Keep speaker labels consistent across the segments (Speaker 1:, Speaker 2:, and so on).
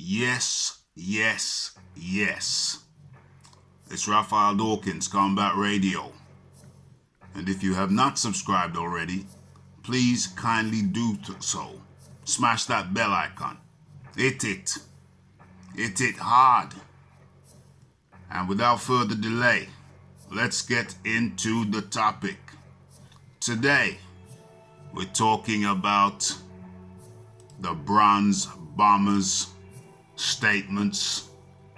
Speaker 1: Yes, yes, yes. It's Raphael Dawkins, Combat Radio. And if you have not subscribed already, please kindly do so. Smash that bell icon. Hit it. Hit it hard. And without further delay, let's get into the topic. Today, we're talking about the Bronze Bombers'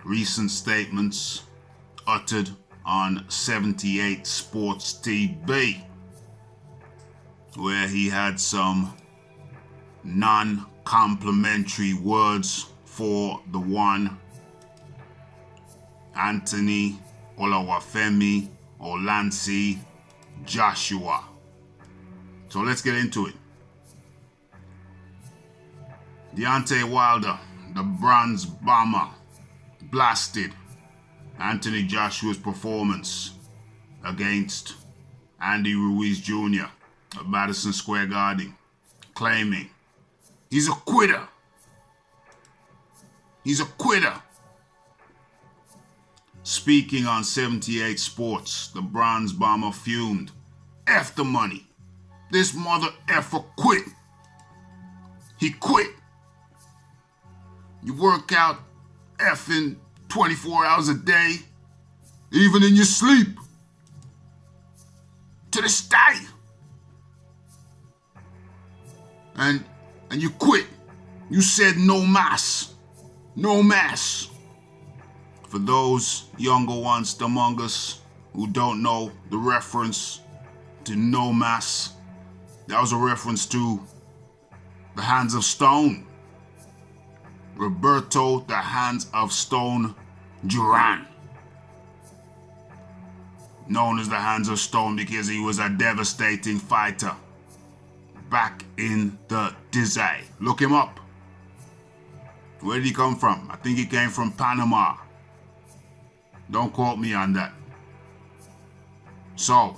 Speaker 1: recent statements uttered on 78 Sports TV, where he had some non-complimentary words for the one Anthony Olawafemi Olansi Joshua. So let's get into it. Deontay Wilder, the Bronze Bomber, blasted Anthony Joshua's performance against Andy Ruiz Jr. at Madison Square Garden, claiming he's a quitter. He's a quitter. Speaking on 78 Sports, the Bronze Bomber fumed. F the money. This mother effer quit. He quit. You work out effing 24 hours a day, even in your sleep. To this day. And you quit. You said no mass. No mass. For those younger ones among us who don't know the reference to no mass, that was a reference to the Hands of Stone. Roberto the Hands of Stone Duran. Known as the Hands of Stone because he was a devastating fighter back in the day. Look him up. Where did he come from? I think he came from Panama. Don't quote me on that. So,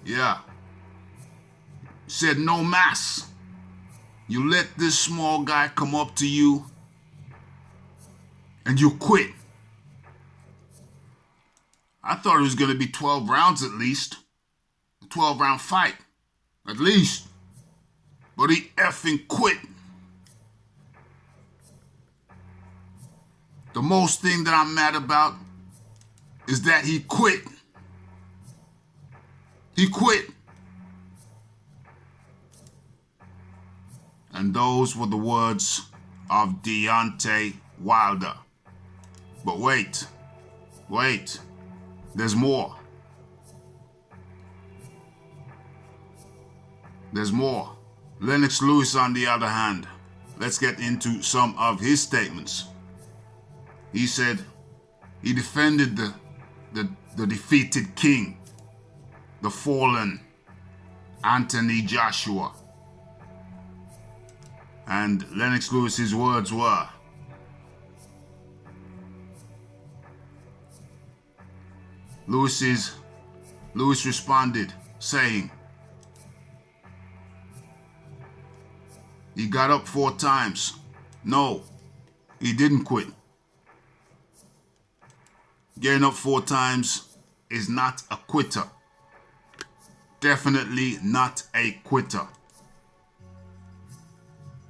Speaker 1: yeah. Said no mass. You let this small guy come up to you and you quit. I thought it was going to be 12 rounds at least. A 12-round fight. At least. But he effing quit. The most thing that I'm mad about is that he quit. He quit. And those were the words of Deontay Wilder. But wait. There's more. There's more. Lennox Lewis, on the other hand, let's get into some of his statements. He said he defended the defeated king, the fallen Anthony Joshua. And Lennox Lewis's words were, Lewis responded saying, he got up 4 times. No, he didn't quit. Getting up 4 times is not a quitter. Definitely not a quitter.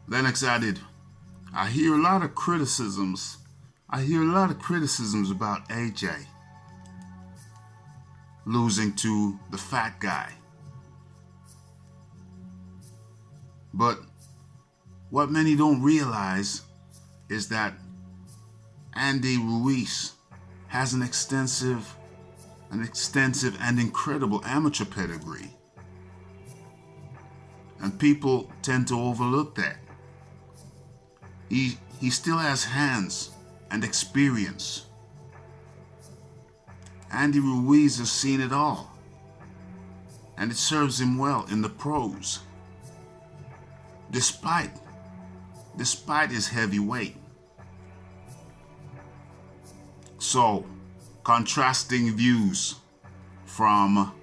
Speaker 1: Lennox added, I hear a lot of criticisms about AJ losing to the fat guy. But what many don't realize is that Andy Ruiz has an extensive and incredible amateur pedigree. And people tend to overlook that. He still has hands and experience. Andy Ruiz has seen it all. And it serves him well in the pros. Despite his heavy weight. So, contrasting views from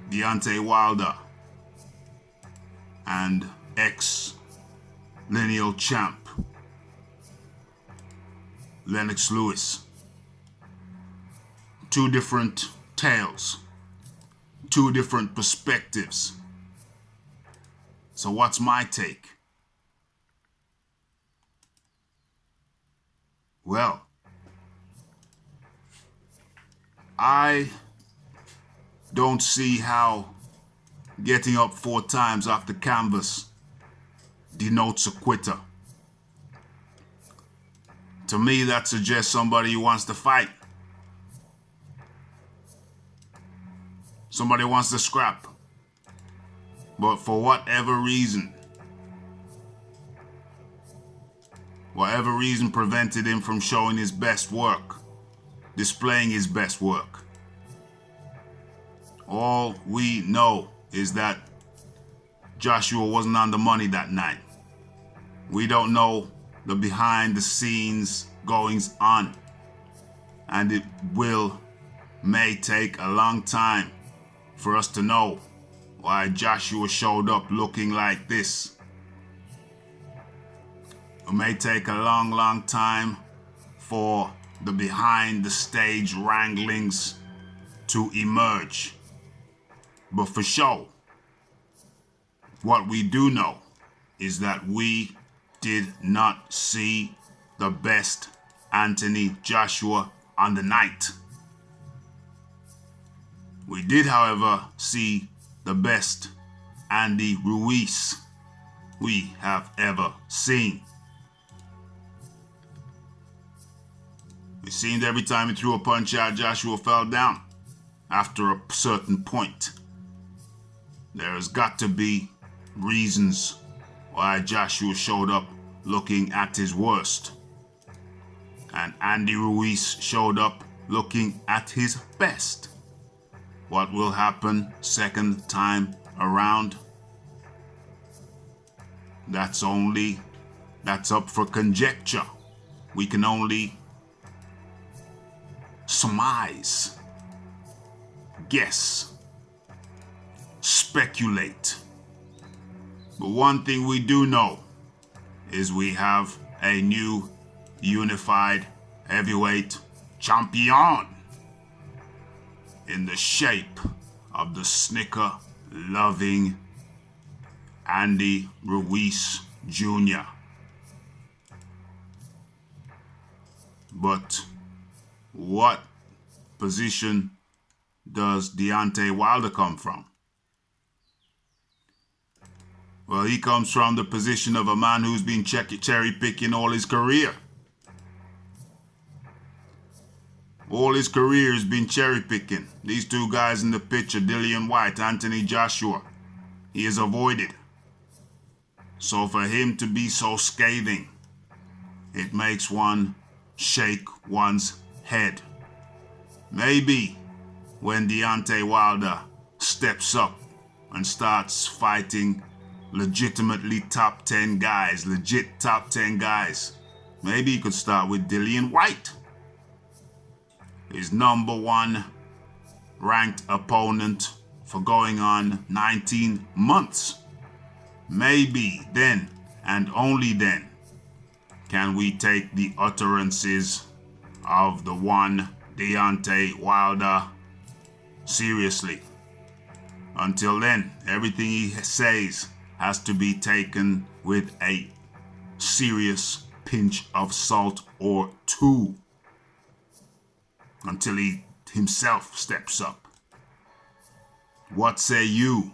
Speaker 1: Deontay Wilder and lineal champ, Lennox Lewis. Two different tales, two different perspectives. So what's my take? Well, I don't see how getting up 4 times off the canvas denotes a quitter. To me, that suggests somebody who wants to fight. Somebody wants to scrap. But for whatever reason prevented him from showing his best work, displaying his best work. All we know is that Joshua wasn't on the money that night. We don't know the behind the scenes goings on, and it may take a long time for us to know why Joshua showed up looking like this. It may take a long time for the behind the stage wranglings to emerge. But for sure, what we do know is that we did not see the best Anthony Joshua on the night. We did, however, see the best Andy Ruiz we have ever seen. It seemed every time he threw a punch out, Joshua fell down after a certain point. There has got to be reasons why Joshua showed up looking at his worst, and Andy Ruiz showed up looking at his best. What will happen second time around? That's up for conjecture. We can only surmise, guess, speculate. But one thing we do know is we have a new unified heavyweight champion in the shape of the snicker-loving Andy Ruiz Jr. But what position does Deontay Wilder come from? Well, he comes from the position of a man who's been cherry-picking all his career. All his career has been cherry-picking. These two guys in the picture, Dillian Whyte, Anthony Joshua, he has avoided. So for him to be so scathing, it makes one shake one's head. Maybe when Deontay Wilder steps up and starts fighting legitimately top 10 guys, legit top 10 guys, maybe he could start with Dillian Whyte, his number 1 ranked opponent for going on 19 months. Maybe then, and only then, can we take the utterances of the one Deontay Wilder seriously. Until then, everything he says has to be taken with a serious pinch of salt or two until he himself steps up. What say you?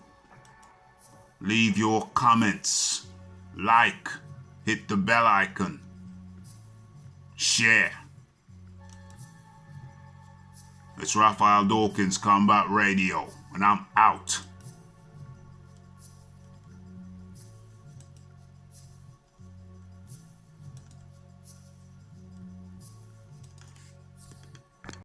Speaker 1: Leave your comments, like, hit the bell icon, share. It's Raphael Dawkins, Combat Radio, and I'm out.